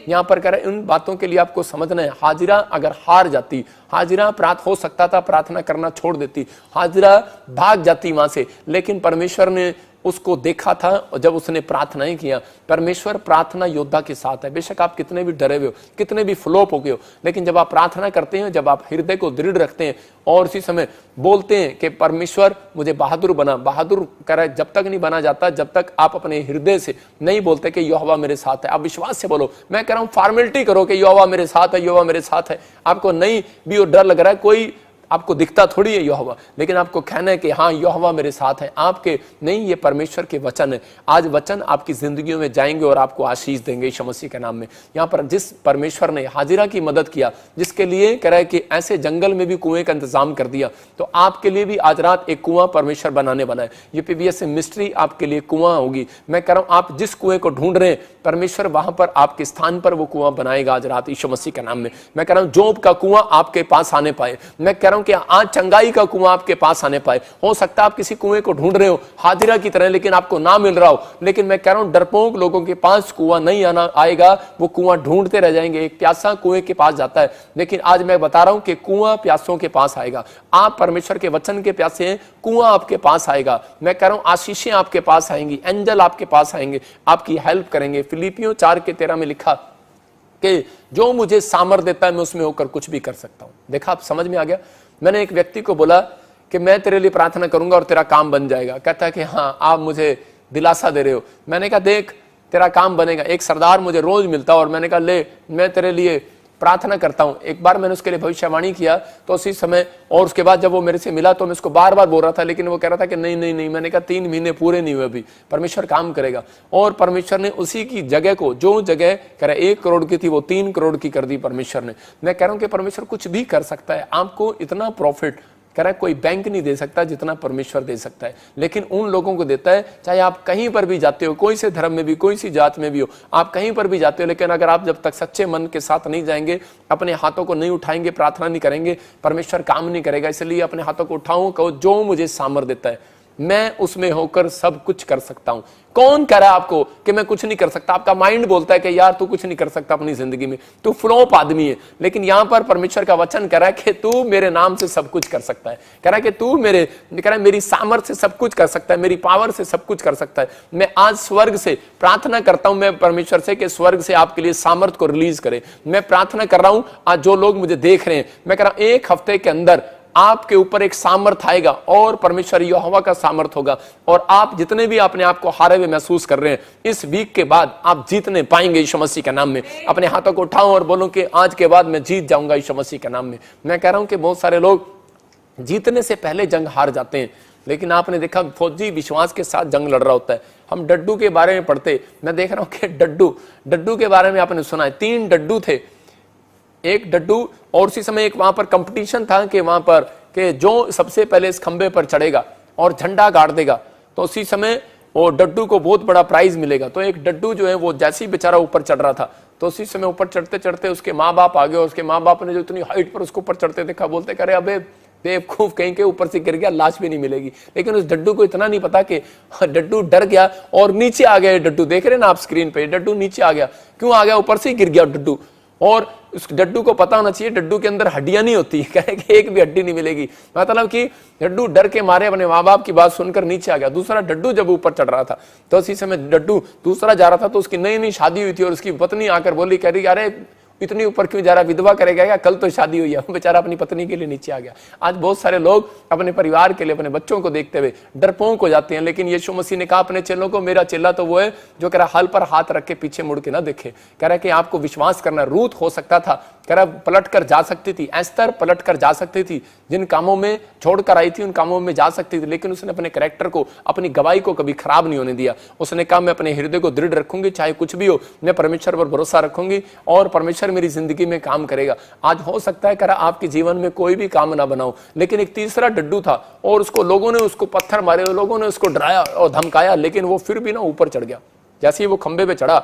यहाँ पर कह रहे उन बातों के लिए आपको समझना है। हाजिरा अगर हार जाती, हाजिरा हो सकता था प्रार्थना करना छोड़ देती, हाजिरा भाग जाती वहां से, लेकिन परमेश्वर ने उसको देखा था और जब उसने प्रार्थनाएं किया। परमेश्वर प्रार्थना योद्धा के साथ है। बेशक आप कितने भी डरे हुए हो, कितने भी फ्लॉप हो गए हो, लेकिन जब आप प्रार्थना करते हैं, जब आप हृदय को दृढ़ रखते हैं और उसी समय बोलते हैं कि परमेश्वर मुझे बहादुर बना, बहादुर कर जब तक नहीं बना जाता जब तक आप अपने हृदय से नहीं बोलते कि यहोवा मेरे साथ है। आप विश्वास से बोलो। मैं कह रहा हूं फॉर्मेलिटी करो कि यहोवा मेरे साथ है, यहोवा मेरे साथ है। आपको नहीं भी डर लग रहा है, कोई आपको दिखता थोड़ी है यहोवा, लेकिन आपको कहना है कि हाँ यहोवा मेरे साथ है। आपके नहीं, ये परमेश्वर के वचन है। आज वचन आपकी जिंदगियों में जाएंगे और आपको आशीष देंगे यीशु मसीह के नाम में। यहाँ पर जिस परमेश्वर ने हाजिरा की मदद किया, जिसके लिए कह रहा है कि ऐसे जंगल में भी कुएं का इंतजाम कर दिया, तो आपके लिए भी आज रात एक कुआं परमेश्वर बनाने वाला है। ये पीबीएस मिस्ट्री आपके लिए कुआं होगी। मैं कह रहा हूं आप जिस कुएं को ढूंढ रहे हैं, परमेश्वर वहां पर आपके स्थान पर वो कुआं बनाएगा आज रात यीशु मसीह के नाम में। मैं कह रहा हूं जोब का कुआं आपके पास आने पाए। मैं कह रहा हूं कि आज चंगाई का कुआं आपके पास आने पाए। हो सकता है आप किसी कुएं को ढूंढ रहे हो हाजिरा की तरह, लेकिन आपको ना मिल रहा हो, लेकिन मैं कह रहा हूं डरपोक लोगों के पास कुआं नहीं आएगा, वो कुआं ढूंढते रह जाएंगे। एक प्यासा कुएं के पास जाता है, लेकिन आज मैं बता रहा हूं कि कुआं प्यासों के पास आएगा। आप परमेश्वर के वचन के प्यासे हैं, कुआं आपके पास आएगा। मैं कह रहा हूं आशीषें आपके पास आएंगी, एंजल आपके पास आएंगे, आपकी हेल्प करेंगे। फिलिपियों 4:13 में लिखा कि जो मुझे सामर्थ देता है मैं उसमें होकर कुछ भी कर सकता हूं। देखा, आप समझ में आ गया। मैंने एक व्यक्ति को बोला कि मैं तेरे लिए प्रार्थना करूंगा और तेरा काम बन जाएगा। कहता है कि हाँ आप मुझे दिलासा दे रहे हो। मैंने कहा देख तेरा काम बनेगा। एक सरदार मुझे रोज मिलता और मैंने कहा ले मैं तेरे लिए प्रार्थना करता हूं। एक बार मैंने उसके लिए भविष्यवाणी किया तो उसी समय, और उसके बाद जब वो मेरे से मिला तो मैं उसको बार बार बोल रहा था, लेकिन वो कह रहा था कि नहीं नहीं नहीं। मैंने कहा 3 महीने पूरे नहीं हुए अभी, परमेश्वर काम करेगा। और परमेश्वर ने उसी की जगह को, जो जगह कह रहा 1 करोड़ की थी वो 3 करोड़ की कर दी परमेश्वर ने। मैं कह रहा हूं कि परमेश्वर कुछ भी कर सकता है। आपको इतना प्रॉफिट कह रहा है कोई बैंक नहीं दे सकता जितना परमेश्वर दे सकता है, लेकिन उन लोगों को देता है चाहे आप कहीं पर भी जाते हो, कोई से धर्म में भी, कोई सी जात में भी हो, आप कहीं पर भी जाते हो, लेकिन अगर आप जब तक सच्चे मन के साथ नहीं जाएंगे, अपने हाथों को नहीं उठाएंगे, प्रार्थना नहीं करेंगे, परमेश्वर काम नहीं करेगा। इसलिए अपने हाथों को उठाओ, कहो जो मुझे सामर्थ देता है मैं उसमें होकर सब कुछ कर सकता हूं। कौन कह रहा है आपको कि मैं कुछ नहीं कर सकता? आपका माइंड बोलता है कि यार तू कुछ नहीं कर सकता अपनी जिंदगी में, तू फ्लॉप आदमी है। लेकिन यहां पर परमेश्वर का वचन कह रहा है कि तू मेरे नाम से सब कुछ कर सकता है। कह रहा है कि तू मेरी सामर्थ्य से सब कुछ कर सकता है, मेरी पावर से सब कुछ कर सकता है। मैं आज स्वर्ग से प्रार्थना करता हूं, मैं परमेश्वर से कि स्वर्ग से आपके लिए सामर्थ्य को रिलीज करे। मैं प्रार्थना कर रहा हूं आज जो लोग मुझे देख रहे हैं, मैं कह रहा हूं 1 हफ्ते के अंदर आपके ऊपर एक सामर्थ आएगा और परमेश्वर यहोवा का सामर्थ होगा। और आप जितने भी अपने आप को हारे हुए महसूस कर रहे हैं, इस वीक के बाद आप जीतने पाएंगे यीशु मसीह के नाम में। अपने हाथों को उठाओ और बोलो कि आज के बाद मैं जीत जाऊंगा यीशु मसीह के नाम में। मैं कह रहा हूं कि बहुत सारे लोग जीतने से पहले जंग हार जाते हैं, लेकिन आपने देखा फौजी विश्वास के साथ जंग लड़ रहा होता है। हम डड्डू के बारे में पढ़ते, मैं देख रहा हूं कि डड्डू के बारे में आपने सुना है। 3 डड्डू थे, एक डड्डू, और उसी समय एक वहां पर कंपटीशन था कि वहां पर कि जो सबसे पहले इस खंबे पर चढ़ेगा और झंडा गाड़ देगा तो उसी समय वो डड्डू को बहुत बड़ा प्राइज मिलेगा। तो एक डड्डू जो है वो जैसे ही बेचारा ऊपर चढ़ रहा था तो उसी समय ऊपर चढ़ते चढ़ते उसके माँ बाप आ गए। उसके माँ बाप ने जो इतनी हाइट पर उसको ऊपर चढ़ते देखा, बोलते करे अबे बेवकूफ कहीं के ऊपर से गिर गया, लाश भी नहीं मिलेगी। लेकिन उस डड्डू को इतना नहीं पता कि डड्डू डर गया और नीचे आ गया। डड्डू देख रहे ना आप स्क्रीन पे, डड्डू नीचे आ गया। क्यों आ गया? ऊपर से गिर गया डड्डू। और उस डड्डू को पता होना चाहिए डड्डू के अंदर हड्डियां नहीं होती, कहे कि एक भी हड्डी नहीं मिलेगी। मतलब कि डड्डू डर के मारे अपने माँ बाप की बात सुनकर नीचे आ गया। दूसरा डड्डू जब ऊपर चढ़ रहा था तो उसी समय डड्डू दूसरा जा रहा था तो उसकी नई नई शादी हुई थी और उसकी पत्नी आकर बोली, कह रही अरे इतनी ऊपर क्यों जा रहा, विधवा करेगा क्या? कल तो शादी हुई है। बेचारा अपनी पत्नी के लिए नीचे आ गया। आज बहुत सारे लोग अपने परिवार के लिए, अपने बच्चों को देखते हुए डरपोक हो जाते हैं, लेकिन यीशु मसीह ने कहा अपने चेलों को, मेरा चेला तो वो है जो कह रहा हल पर हाथ रख के पीछे मुड़ के ना देखे। कह रहा कि आपको विश्वास करना। रूथ हो सकता था, कह रहा पलट कर जा सकती थी, एस्तर पलट कर जा सकती थी, जिन कामों में छोड़कर आई थी उन कामों में जा सकती थी, लेकिन उसने अपने कैरेक्टर को, अपनी गवाही को कभी खराब नहीं होने दिया। उसने कहा मैं अपने हृदय को दृढ़ रखूंगी, चाहे कुछ भी हो, मैं परमेश्वर पर भरोसा रखूंगी और परमेश्वर मेरी जिंदगी में काम करेगा। आज हो सकता है कह रहा आपके जीवन में कोई भी काम ना बनाओ, लेकिन एक तीसरा डड्डू था और उसको लोगों ने उसको पत्थर मारे, लोगों ने उसको डराया और धमकाया, लेकिन वो फिर भी ना ऊपर चढ़ गया। जैसे ही वो खंबे पे चढ़ा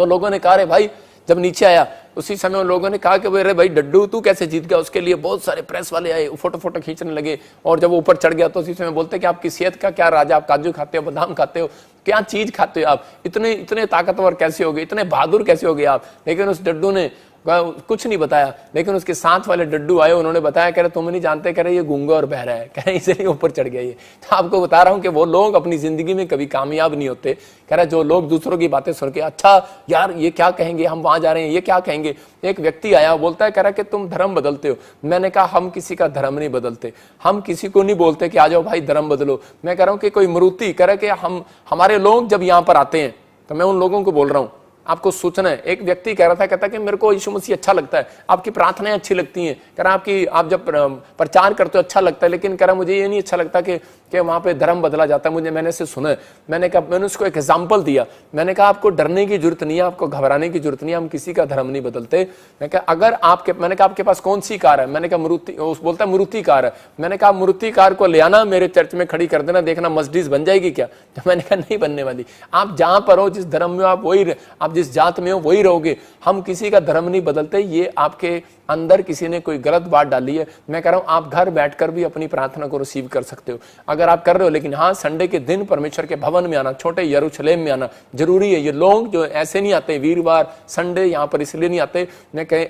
तो लोगों ने कहा रे भाई, जब नीचे आया उसी समय उन लोगों ने कहा कि अरे भाई डड्डू तू कैसे जीत गया। उसके लिए बहुत सारे प्रेस वाले आए, फोटो फोटो खींचने लगे, और जब वो ऊपर चढ़ गया तो उसी समय बोलते कि आपकी सेहत का क्या राज है, आप काजू खाते हो, बादाम खाते हो, क्या चीज खाते हो आप, इतने इतने ताकतवर कैसे हो गए, इतने बहादुर कैसे हो गए आप। लेकिन उस डड्डू ने कुछ नहीं बताया। लेकिन उसके साथ वाले डड्डू आए, उन्होंने बताया, कह रहे तुम नहीं जानते, कह रहे ये गूंगा और बहरा है, कह रहे इसलिए ऊपर चढ़ गया ये। तो आपको बता रहा हूं कि वो लोग अपनी जिंदगी में कभी कामयाब नहीं होते। कह रहे जो लोग दूसरों की बातें सुन के अच्छा यार ये क्या कहेंगे, हम वहां जा रहे हैं, ये क्या कहेंगे। एक व्यक्ति आया, बोलता है, कह रहा कि तुम धर्म बदलते हो। मैंने कहा हम किसी का धर्म नहीं बदलते, हम किसी को नहीं बोलते कि आ जाओ भाई धर्म बदलो। मैं कह रहा हूं कि कोई मरूती कह रहा कि हमारे लोग जब यहाँ पर आते हैं, तो मैं उन लोगों को बोल रहा हूं, आपको सोचना है। एक व्यक्ति कह रहा था, कहता कि मेरे को यीशु मसीह अच्छा लगता है, आपकी प्रार्थनाएं अच्छी लगती हैं, कह रहा आप जब प्रचार करते हो अच्छा लगता है, लेकिन कह रहा मुझे ये नहीं अच्छा लगता कि वहां पे धर्म बदला जाता है, मैंने इसे सुना है। मैंने उसको एक एग्जाम्पल दिया, मैंने कहा आपको डरने की जरूरत नहीं है, आपको घबराने की जरूरत नहीं है, हम किसी का धर्म नहीं बदलते। मैंने कहा आपके पास कौन सी कार है, मैंने कहा मारुति। बोलता है मारुति कार है। मैंने कहा मारुति कार को ले आना, मेरे चर्च में खड़ी कर देना, देखना मर्सिडीज बन जाएगी क्या। तो मैंने कहा नहीं बनने वाली, आप जहां पर हो, जिस धर्म में आप जिस जात में हो वही रहोगे, हम किसी का धर्म नहीं बदलते। ये आपके अंदर किसी ने कोई गलत बात डाली है। मैं कह रहा हूं आप घर बैठकर भी अपनी प्रार्थना को रिसीव कर सकते हो अगर आप कर रहे हो। लेकिन हाँ, संडे के दिन परमेश्वर के भवन में आना, छोटे यरूशलेम में आना जरूरी है। ये लोग जो ऐसे नहीं आते वीरवार संडे यहाँ पर इसलिए नहीं आते, मैं कहे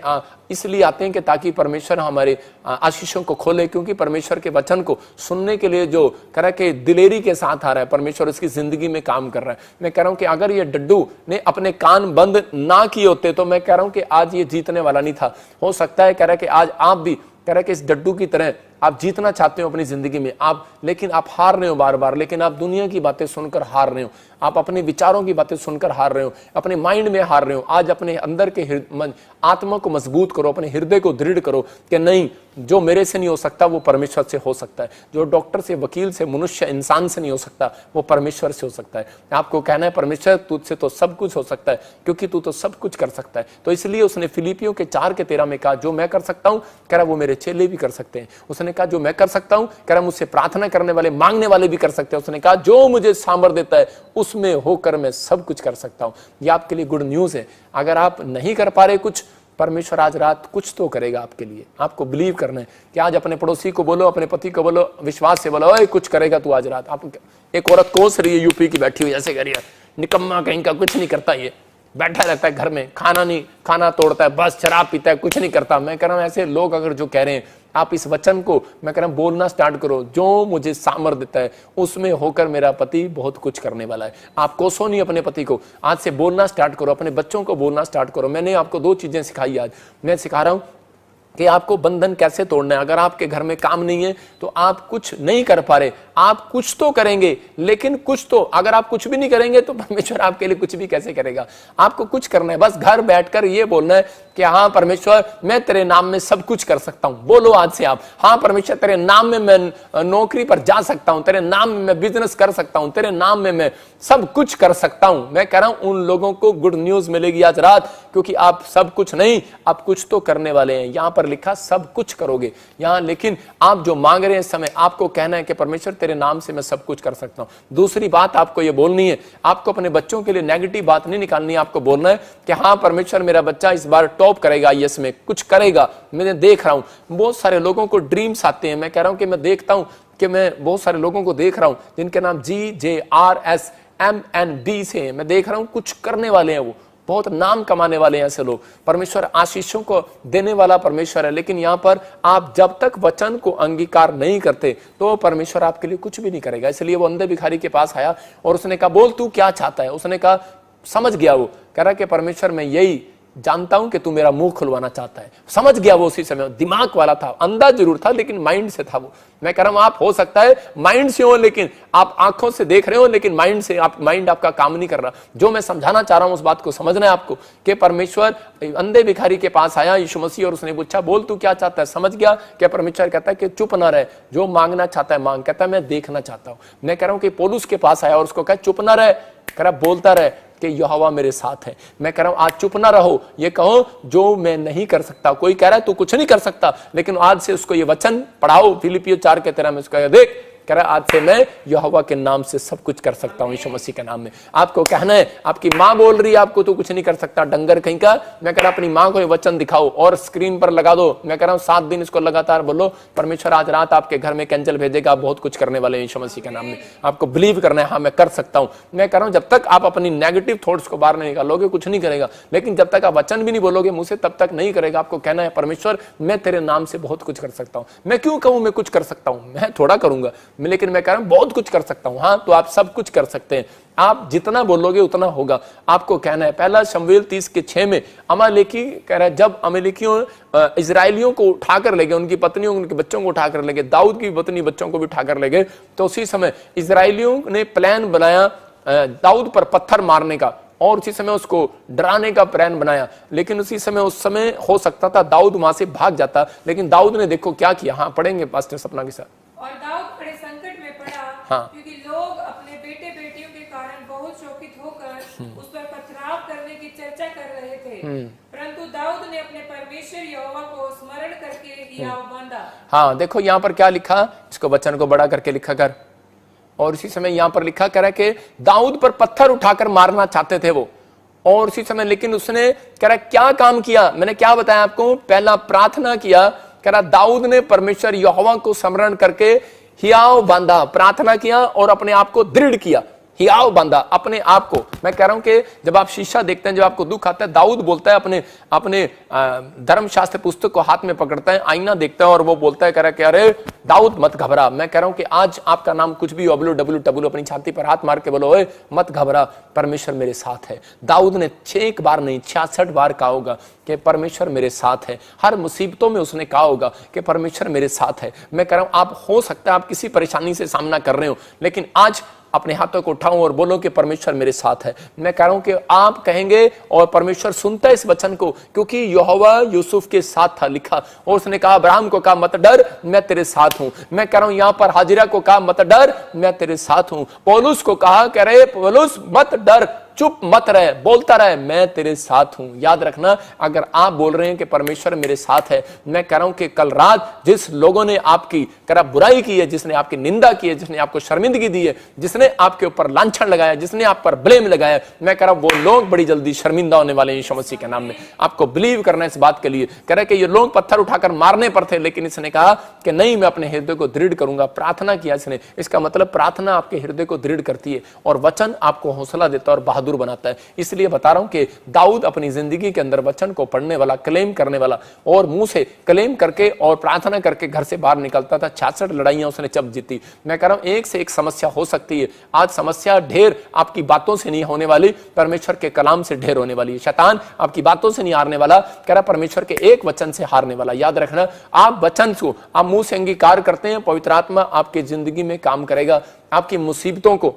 इसलिए आते हैं कि ताकि परमेश्वर हमारे आशीषों को खोले, क्योंकि परमेश्वर के वचन को सुनने के लिए जो कह रहा है कि दिलेरी के साथ आ रहा है, परमेश्वर इसकी जिंदगी में काम कर रहा है। मैं कह रहा हूं कि अगर ये डड्डू ने अपने कान बंद ना किए होते तो मैं कह रहा हूं कि आज ये जीतने वाला नहीं था। हो सकता है कह रहा है कि आज आप भी कह रहा है कि इस डड्डू की तरह आप जीतना चाहते हो अपनी जिंदगी में, लेकिन आप हार रहे हो बार बार। लेकिन आप दुनिया की बातें सुनकर हार रहे हो, आप अपने विचारों की बातें सुनकर हार रहे हो, अपने माइंड में हार रहे हो। आज अपने अंदर के आत्मा को मजबूत करो, अपने हृदय को दृढ़ करो कि नहीं, जो मेरे से नहीं हो सकता वो परमेश्वर से हो सकता है, जो डॉक्टर से, वकील से, मनुष्य इंसान से नहीं हो सकता वो परमेश्वर से हो सकता है। आपको कहना है परमेश्वर तुझसे तो सब कुछ हो सकता है, क्योंकि तू तो सब कुछ कर सकता है। तो इसलिए उसने फिलिपियों के 4:13 में कहा, जो मैं कर सकता हूं कह रहा वो मेरे चेले भी कर सकते हैं। उसने कहा जो मैं कर सकता हूं कह रहा मुझसे प्रार्थना करने वाले, मांगने वाले भी कर सकते हैं। उसने कहा जो मुझे सामर्थ देता है उसमें होकर मैं सब कुछ कर सकता हूं। यह आपके लिए गुड न्यूज है। अगर आप नहीं कर पा रहे कुछ, परमेश्वर आज रात कुछ तो करेगा आपके लिए। आपको बिलीव करना है कि आज अपने पड़ोसी को बोलो, अपने पति को बोलो, विश्वास से बोलो, ओए कुछ करेगा तू आज रात। आप एक औरत कोस रही है यूपी की, बैठी हुई ऐसे करिए, निकम्मा कहीं का, कुछ नहीं करता, ये बैठा रहता है घर में, खाना तोड़ता है, बस शराब पीता है, कुछ नहीं करता। मैं कह रहा हूं ऐसे लोग अगर जो कह रहे हैं, आप इस वचन को मैं कह रहा हूं बोलना स्टार्ट करो, जो मुझे सामर्थ देता है उसमें होकर मेरा पति बहुत कुछ करने वाला है। आप कोसो नहीं अपने पति को, आज से बोलना स्टार्ट करो, अपने बच्चों को बोलना स्टार्ट करो। मैंने आपको 2 चीजें सिखाई आज। मैं सिखा रहा हूं कि आपको बंधन कैसे तोड़ना है। अगर आपके घर में काम नहीं है तो आप कुछ नहीं कर पा रहे, आप कुछ तो करेंगे, लेकिन कुछ तो, अगर आप कुछ भी नहीं करेंगे तो परमेश्वर आपके लिए कुछ भी कैसे करेगा। आपको कुछ करना है, बस घर बैठकर ये बोलना है कि हाँ परमेश्वर मैं तेरे नाम में सब कुछ कर सकता हूं। बोलो आज से आप, हाँ परमेश्वर तेरे नाम में मैं नौकरी पर जा सकता हूं, तेरे नाम में मैं बिजनेस कर सकता हूं, तेरे नाम में मैं सब कुछ कर सकता हूं। मैं कह रहा हूं उन लोगों को गुड न्यूज मिलेगी आज रात, क्योंकि आप सब कुछ नहीं, आप कुछ तो करने वाले हैं। यहां पर लिखा सब कुछ करोगे यहां, लेकिन आप जो मांग रहे हैं इस समय, आपको कहना है कि परमेश्वर तेरे नाम से मैं सब कुछ कर सकता हूं। दूसरी बात आपको ये बोलनी है, आपको अपने बच्चों के लिए नेगेटिव बात नहीं निकालनी है। आपको बोलना है कि हाँ परमेश्वर मेरा बच्चा इस बार टॉप करेगा, आईएएस में कुछ करेगा। मैं देख रहा हूं बहुत सारे लोगों को ड्रीम्स आते हैं। मैं कह रहा हूं कि मैं देखता हूं कि मैं बहुत सारे लोगों को देख रहा हूं जिनके नाम GJRSMND से, मैं देख रहा हूं कुछ करने वाले हैं, वो बहुत नाम कमाने वाले हैं ऐसे लोग। परमेश्वर आशीषों को देने वाला परमेश्वर है, लेकिन यहां पर आप जब तक वचन को अंगीकार नहीं करते तो परमेश्वर आपके लिए कुछ भी नहीं करेगा। इसलिए वो अंधे भिखारी के पास आया और उसने कहा बोल तू क्या चाहता है। उसने कहा, समझ गया, वो कह रहा कि परमेश्वर मैं यही जानता हूं कि तू मेरा मुंह खुलवाना चाहता है। समझ गया वो उसी समय, दिमाग वाला था, अंधा जरूर था लेकिन माइंड से था वो। मैं कह रहा हूं आप हो सकता है माइंड से हो, लेकिन आप आंखों से देख रहे हो लेकिन माइंड आपका काम नहीं कर रहा। जो मैं समझाना चाह रहा हूं उस बात को समझना है आपको कि परमेश्वर अंधे भिखारी के पास आया यीशु मसीह और उसने पूछा बोल तू क्या चाहता है। समझ गया कि परमेश्वर कहता है कि चुप ना रहे, जो मांगना चाहता है मांग। कहता है मैं देखना चाहता हूं। मैं कह रहा हूं कि पौलुस के पास आया और उसको कहा चुप ना रहे, कह रहा बोलता रहे कि यहोवा मेरे साथ है। मैं कह रहा हूं आज चुप ना रहो, ये कहो जो मैं नहीं कर सकता। कोई कह रहा है तू कुछ नहीं कर सकता, लेकिन आज से उसको ये वचन पढ़ाओ। फिलिपियों 4:13 में उसका देख कह रहा आज से मैं यहोवा के नाम से सब कुछ कर सकता हूं, यीशु मसीह के नाम में। आपको कहना है, आपकी माँ बोल रही है आपको तो कुछ नहीं कर सकता, डंगर कहीं का। मैं कह रहा अपनी माँ को ये वचन दिखाओ और स्क्रीन पर लगा दो। मैं कह रहा हूं 7 दिन इसको लगातार बोलो, परमेश्वर आज रात आपके घर में एक एंजल भेजेगा, आप बहुत कुछ करने वाले हैं यीशु मसीह के नाम में। आपको बिलीव करना है, हाँ मैं कर सकता हूं। मैं कह रहा हूं जब तक आप अपनी नेगेटिव थॉट्स को बाहर नहीं निकालोगे कुछ नहीं करेगा, लेकिन जब तक आप वचन भी नहीं बोलोगे मुंह से तब तक नहीं करेगा। आपको कहना है परमेश्वर मैं तेरे नाम से बहुत कुछ कर सकता हूं। मैं क्यों कहूं मैं कुछ कर सकता हूं, मैं थोड़ा करूंगा, लेकिन मैं कह रहा हूं बहुत कुछ कर सकता हूं। हाँ तो आप सब कुछ कर सकते हैं, आप जितना बोलोगे उतना होगा। आपको कहना है पहला शमूएल 30:6 में अमालेकी कह रहा है जब अमालेकियों इजराइलियों को उठाकर ले गए, उनकी पत्नियों उनके बच्चों को उठाकर ले गए, दाऊद की पत्नी बच्चों को भी उठाकर ले गए, तो उसी समय इजराइलियों ने प्लान बनाया दाऊद पर पत्थर मारने का और उसी समय उसको डराने का प्लान बनाया। लेकिन उस समय हो सकता था दाऊद वहां से भाग जाता, लेकिन दाऊद ने देखो क्या किया। हाँ पढ़ेंगे पास्टर सपना के साथ। और दाऊद बड़े संकट में पड़ा, हाँ। क्योंकि लोग अपने बेटे बेटियों के कारण बहुत शोकित होकर उस पर पथराव करने की चर्चा कर रहे थे। परंतु दाऊद ने अपने परमेश्वर यहोवा को स्मरण करके हियाव बांधा। हाँ देखो यहाँ पर क्या लिखा, इसको वचन को बड़ा करके लिखा कर। और इसी समय यहां पर लिखा कह रहा है कि दाऊद पर पत्थर उठाकर मारना चाहते थे वो, और उसी समय लेकिन उसने कह रहा क्या काम किया, मैंने क्या बताया आपको, पहला प्रार्थना किया। कह रहा दाऊद ने परमेश्वर यहोवा को स्मरण करके हियाव बांधा, प्रार्थना किया और अपने आप को दृढ़ किया, हियाव बांधा अपने आप को। मैं कह रहा हूं कि जब आप शीशा देखते हैं, जब आपको दुख आता है, दाऊद बोलता है अपने अपने धर्मशास्त्र पुस्तक को हाथ में पकड़ता है, आईना देखता है और वो बोलता है कह रहा कि अरे दाऊद मत घबरा। मैं कह रहा हूं कि आज आपका नाम कुछ भी WWW अपनी छाती पर हाथ मार के बोलो ओए मत घबरा, परमेश्वर मेरे साथ है। दाऊद ने 6 बार नहीं 66 बार कहा होगा कि परमेश्वर मेरे साथ है। हर मुसीबतों में उसने कहा होगा कि परमेश्वर मेरे साथ है। मैं कह रहा हूं आप हो सकता है आप किसी परेशानी से सामना कर रहे हो, लेकिन आज अपने हाथों को उठाओ और बोलो कि परमेश्वर मेरे साथ है। मैं कह रहा हूं कि आप कहेंगे और परमेश्वर सुनता है इस वचन को, क्योंकि यहोवा यूसुफ के साथ था लिखा, और उसने कहा अब्राहम को कहा मत डर मैं तेरे साथ हूं। मैं कह रहा हूं यहां पर हाजिरा को कहा मत डर मैं तेरे साथ हूं। पौलुस को कहा कह रहे पौलुस मत डर, चुप मत रहे, बोलता रहे मैं तेरे साथ हूं। याद रखना अगर आप बोल रहे हैं कि परमेश्वर मेरे साथ है, मैं कह रहा हूं कि कल रात जिस लोगों ने आपकी करा बुराई की है, जिसने आपकी निंदा की है, जिसने आपको शर्मिंदगी दी है, जिसने आपके ऊपर लांछन लगाया, जिसने आप पर ब्लेम लगाया, मैं कह रहा हूं वो लोग बड़ी जल्दी शर्मिंदा होने वाले हैं यीशु मसीह के नाम में। आपको बिलीव करना है इस बात के लिए। कह रहे कि ये लोग पत्थर उठाकर मारने पर थे, लेकिन इसने कहा कि नहीं मैं अपने हृदय को दृढ़ करूंगा। प्रार्थना किया इसने। इसका मतलब प्रार्थना आपके हृदय को दृढ़ करती है और वचन आपको हौसला देता है और बहादुर बनाता है। इसलिए बता रहा हूं कि दाऊद अपनी जिंदगी के अंदर वचन को पढ़ने वाला, क्लेम करने वाला और मुंह से क्लेम करके और प्रार्थना करके घर से बाहर निकलता था। 66 लड़ाइयां उसने जब जीती। मैं कह रहा हूं एक से एक समस्या हो सकती है। आज समस्या ढेर आपकी बातों से नहीं होने वाली, परमेश्वर के कलाम से ढेर होने वाली है। शैतान आपकी बातों से नहीं हारने वाला, कह रहा परमेश्वर के एक वचन से हारने वाला। याद रखना आप वचन को आप मुंह से अंगीकार करते हैं, पवित्र आत्मा आपकी जिंदगी में काम करेगा। आपकी मुसीबतों को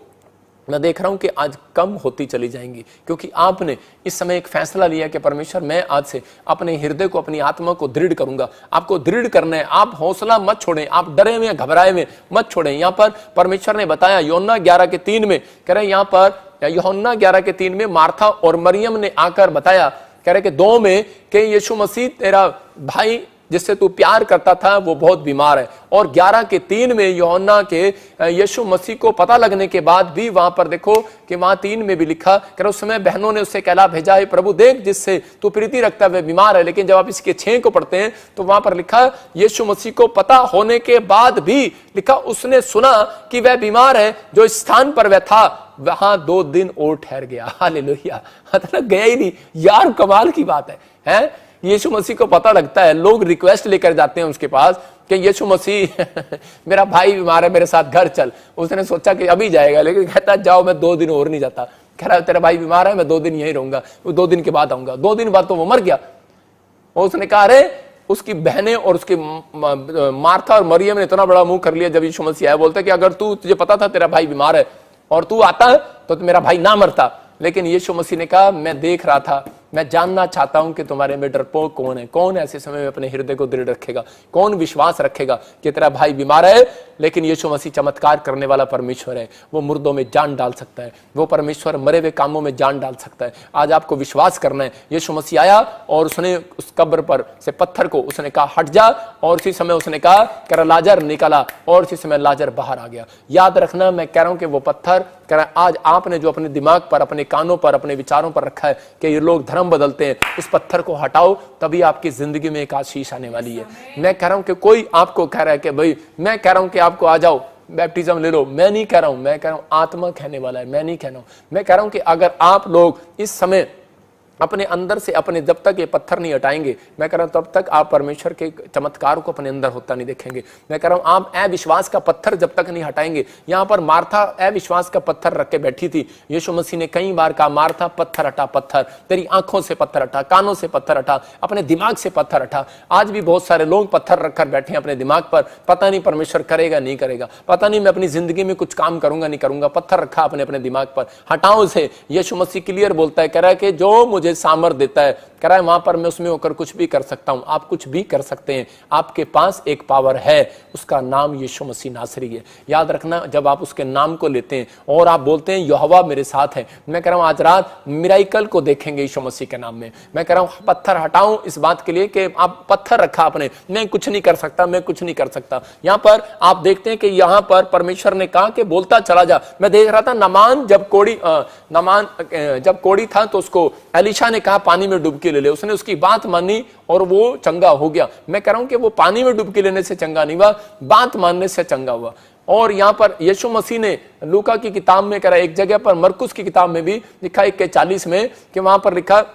मैं देख रहा हूं कि आज कम होती चली जाएंगी, क्योंकि आपने इस समय एक फैसला लिया कि परमेश्वर मैं आज से अपने हृदय को, अपनी आत्मा को दृढ़ करूंगा। आपको दृढ़ करना है। आप हौसला मत छोड़ें, आप डरे हुए घबराए हुए मत छोड़ें। यहां पर परमेश्वर ने बताया यूहन्ना 11:3 में, कह रहे यहां पर यूहन्ना 11:3 में मार्था और मरियम ने आकर बताया, कह रहे कि 2 में कि यीशु मसीह तेरा भाई जिससे तू प्यार करता था वो बहुत बीमार है। और 11:3 में यूहन्ना के यीशु मसीह को पता लगने के बाद भी वहां पर देखो कि वहां 3 में भी लिखा कि उस समय बहनों ने उससे कहला भेजा है प्रभु देख जिससे तू प्रीति रखता है वह बीमार है। लेकिन जब आप इसके 6 को पढ़ते हैं तो वहां पर लिखा यीशु मसीह को पता होने के बाद भी लिखा उसने सुना कि वह बीमार है, जो स्थान पर वह था वहां 2 दिन और ठहर गया। हालेलुया, मतलब गया ही नहीं। यार कमाल की बात है? यीशु मसीह को पता लगता है, लोग रिक्वेस्ट लेकर जाते हैं उसके पास कि यीशु मसीह मेरा भाई बीमार है मेरे साथ घर चल। उसने सोचा कि अभी जाएगा, लेकिन कहता जाओ मैं 2 दिन और नहीं जाता। कह रहा तेरा भाई बीमार है मैं 2 दिन यहीं रहूंगा, वो 2 दिन के बाद आऊंगा। 2 दिन बाद तो वो मर गया। और उसने कहा अरे उसकी बहनें और उसकी मार्था और मरियम ने इतना बड़ा मुंह कर लिया जब यीशु मसीह आया। बोलता कि अगर तुझे पता था तेरा भाई बीमार है और तू आता तो मेरा भाई ना मरता। लेकिन यीशु मसीह ने कहा मैं देख रहा था मैं जानना चाहता हूं कि तुम्हारे में डरपोक कौन है, कौन ऐसे समय में अपने हृदय को दृढ़ रखेगा, कौन विश्वास रखेगा कि तेरा भाई बीमार है लेकिन यीशु मसीह चमत्कार करने वाला परमेश्वर है, वो मुर्दों में जान डाल सकता है, वो परमेश्वर मरे हुए कामों में जान डाल सकता है। आज आपको विश्वास करना है। यीशु मसीह आया और उसने उस कब्र पर से पत्थर को उसने कहा हट जा, और उसी समय उसने कहा कर लाजर निकला, और उसी समय लाजर बाहर आ गया। याद रखना, मैं कह रहा हूं कि वो पत्थर आज आपने जो अपने दिमाग पर, अपने कानों पर, अपने विचारों पर रखा है कि ये लोग धर्म बदलते हैं, उस पत्थर को हटाओ, तभी आपकी जिंदगी में एक आशीष आने वाली है। मैं कह रहा हूं कि कोई आपको कह रहा है कि भाई, मैं कह रहा हूं कि आपको आ जाओ बैप्टिज्म ले लो, मैं नहीं कह रहा हूं, मैं कह रहा हूं आत्मा कहने वाला है, मैं नहीं कह रहा हूं। मैं कह रहा हूं कि अगर आप लोग इस समय अपने अंदर से अपने जब तक ये पत्थर नहीं हटाएंगे, मैं कह रहा हूं तब तक आप परमेश्वर के चमत्कार को अपने अंदर होता नहीं देखेंगे। मैं कह रहा हूं आप अविश्वास का पत्थर जब तक नहीं हटाएंगे। यहां पर मार्था अविश्वास का पत्थर रख के बैठी थी। यीशु मसीह ने कई बार कहा मार्था पत्थर हटा, पत्थर तेरी आंखों से पत्थर हटा, कानों से पत्थर हटा, अपने दिमाग से पत्थर हटा। आज भी बहुत सारे लोग पत्थर रखकर बैठे हैं अपने दिमाग पर, पता नहीं परमेश्वर करेगा नहीं करेगा, पता नहीं मैं अपनी जिंदगी में कुछ काम करूंगा नहीं करूंगा, पत्थर रखा अपने अपने दिमाग पर। हटाओ उसे। यीशु मसीह क्लियर बोलता है, कह रहा है कि जो मुझे सामर्थ देता है, कह रहा है वहां पर मैं उसमें होकर कुछ भी कर सकता हूं। आप कुछ भी कर सकते हैं, आपके पास एक पावर है, उसका नाम यीशु मसीह नासरी है। याद रखना, जब आप उसके नाम को लेते हैं और आप बोलते हैं यहोवा मेरे साथ है, मैं कह रहा हूं आज रात मिराइकल को देखेंगे यीशु मसीह के नाम में। मैं कह रहा हूं पत्थर हटाऊं इस बात के लिए कि आप पत्थर रखा आपने, मैं कुछ नहीं कर सकता, मैं कुछ नहीं कर सकता। यहां पर आप देखते हैं कि यहां पर परमेश्वर ने कहा कि बोलता चला जा। मैं देख रहा था नमान जब कोड़ी था तो उसको एलिशा ने कहा पानी में डुबकी ले ले, उसने उसकी बात मानी और वो चंगा हो गया। मैं कह रहा हूं कि वो पानी में डुबकी लेने से चंगा नहीं हुआ, बात मानने से चंगा हुआ। और यहां पर यीशु मसीह ने लूका की किताब में करा, एक जगह पर मरकुस की किताब में भी लिखा 1:40 में कि वहां पर लिखा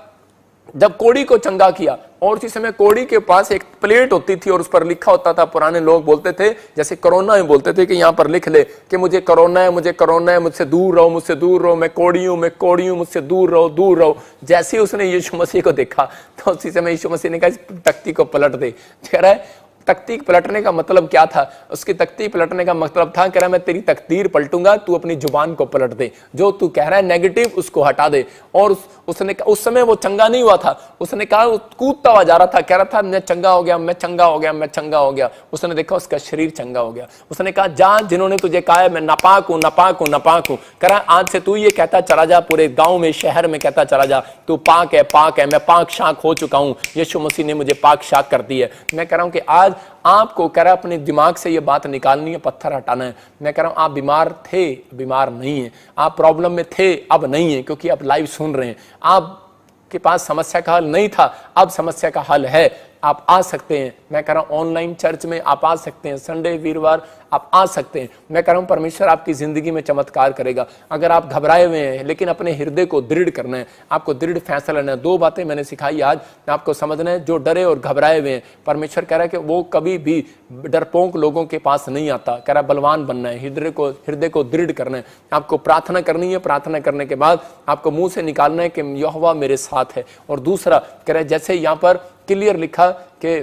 जब कोड़ी को चंगा किया, और उसी समय कोड़ी के पास एक प्लेट होती थी और उस पर लिखा होता था, पुराने लोग बोलते थे जैसे कोरोना में बोलते थे कि यहां पर लिख ले कि मुझे कोरोना है, मुझे कोरोना है, मुझसे दूर रहो, मुझसे दूर रहो, मैं कोड़ी हूं, मैं कोड़ी हूं, मुझसे दूर रहो, दूर रहो। जैसे ही उसने यीशु मसीह को देखा तो उसी समय यीशु मसीह ने कहा इस तख्ती को पलट दे। कह रहा है तख्ती पलटने का मतलब क्या था? उसकी तख्ती पलटने का मतलब था, कह रहा मैं तेरी तकदीर पलटूंगा, तू अपनी जुबान को पलट दे, जो तू कह रहा है नेगेटिव उसको हटा दे। और उसने उस समय वो चंगा नहीं हुआ था, उसने कहा कूदता हुआ जा रहा था, कह रहा था मैं चंगा हो गया, मैं चंगा हो गया, मैं चंगा हो गया। उसने देखा उसका शरीर चंगा हो गया। उसने कहा जा, जिन्होंने तुझे कहा है मैं नापाक हूं, नापाक हूं, नापाक हूं, कह रहा आज से तू ये कहता चला जा, पूरे गांव में शहर में कहता चला जा तू पाक है, पाक है, मैं पाक शाक हो चुका हूं, यीशु मसीह ने मुझे पाक शाक कर दी है। मैं कह रहा हूं कि आज आपको कह रहा है अपने दिमाग से ये बात निकालनी है, पत्थर हटाना है। मैं कह रहा हूं आप बीमार थे, बीमार नहीं है, आप प्रॉब्लम में थे, अब नहीं है, क्योंकि आप लाइव सुन रहे हैं। आपके पास समस्या का हल नहीं था, अब समस्या का हल है, आप आ सकते हैं। मैं कह रहा हूं ऑनलाइन चर्च में आप आ सकते हैं, संडे वीरवार आप आ सकते हैं। मैं कह रहा हूं परमेश्वर आपकी जिंदगी में चमत्कार करेगा। अगर आप घबराए हुए हैं लेकिन अपने हृदय को दृढ़ करना है, आपको दृढ़ फैसला लेना है। 2 बातें मैंने सिखाई आज, आपको समझना है। जो डरे और घबराए हुए हैं, परमेश्वर कह रहा है कि वो कभी भी डरपोक लोगों के पास नहीं आता। कह रहा है बलवान बनना है, हृदय को दृढ़ करना है, आपको प्रार्थना करनी है। प्रार्थना करने के बाद आपको मुंह से निकालना है कि यहोवा मेरे साथ है। और दूसरा कह रहा है, जैसे यहां पर क्लियर लिखा कि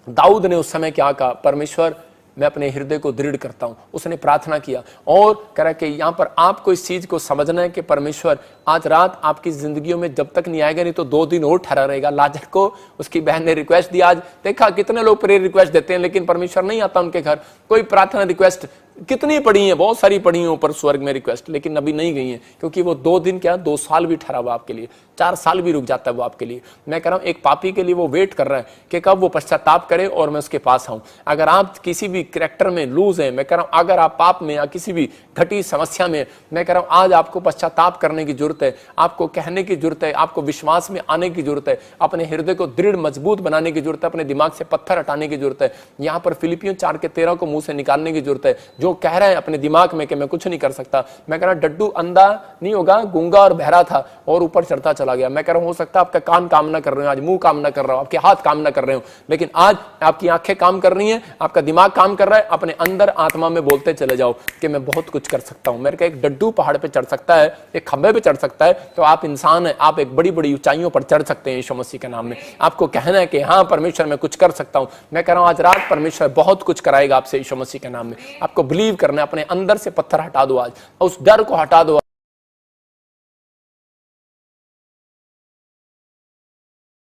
दाऊद ने उस समय क्या कहा, परमेश्वर मैं अपने हृदय को दृढ़ करता हूं, उसने प्रार्थना किया। और कह रहा कि यहां पर आपको इस चीज को समझना है कि परमेश्वर आज रात आपकी जिंदगियों में जब तक नहीं आएगा, नहीं तो 2 दिन और ठहरा रहेगा। लाजर को उसकी बहन ने रिक्वेस्ट दिया। आज देखा कितने लोग प्रेयर रिक्वेस्ट देते हैं लेकिन परमेश्वर नहीं आता उनके घर। कोई प्रार्थना रिक्वेस्ट कितनी पड़ी है, बहुत सारी पड़ी है ऊपर स्वर्ग में रिक्वेस्ट, लेकिन अभी नहीं गई है, क्योंकि वो 2 दिन क्या 2 साल भी ठहरा हुआ आपके लिए, 4 साल भी रुक जाता है वो आपके लिए। मैं कह रहा हूं एक पापी के लिए वो वेट कर रहा है कि कब वो पश्चाताप करे और मैं उसके पास आऊं। अगर आप किसी भी कैरेक्टर में लूज है, मैं कह रहा हूं अगर आप पाप में या किसी भी घटी समस्या में, मैं कह रहा हूं आज आपको पश्चाताप करने की जरूरत है, आपको कहने की जरूरत है, आपको विश्वास में आने की जरूरत है, अपने हृदय को दृढ़ मजबूत बनाने की जरूरत है, अपने दिमाग से पत्थर हटाने की जरूरत है। यहां पर फिलिपियों 4:13 को मुंह से निकालने की जरूरत है। जो कह रहा है अपने दिमाग में कि मैं कुछ नहीं कर सकता, मैं कह रहा हूं डड्डू अंधा नहीं होगा, गूंगा और बहरा था और ऊपर चढ़ता चला गया। मैं कह रहा हूं हो सकता है आपका कान काम ना कर रहे हो, आज मुंह काम ना कर रहा हो, आपके हाथ काम ना कर रहे हो, लेकिन आज आपकी आंखें काम कर रही हैं, आपका दिमाग काम कर रहा है। अपने अंदर आत्मा में बोलते चले जाओ कि मैं बहुत कुछ कर सकता हूं। मेरे का एक डड्डू पहाड़ पे चढ़ सकता है, एक खंबे पे चढ़ सकता है, तो आप इंसान है, आप एक बड़ी बड़ी ऊंचाइयों पर चढ़ सकते हैं यीशु मसीह के नाम में। आपको कहना है कि हाँ परमेश्वर मैं कुछ कर सकता हूं। मैं कह रहा हूं आज रात परमेश्वर बहुत कुछ कराएगा आपसे यीशु मसीह के नाम में। आपको बिलीव करना है, अपने अंदर से पत्थर हटा दो, आज उस डर को हटा दो।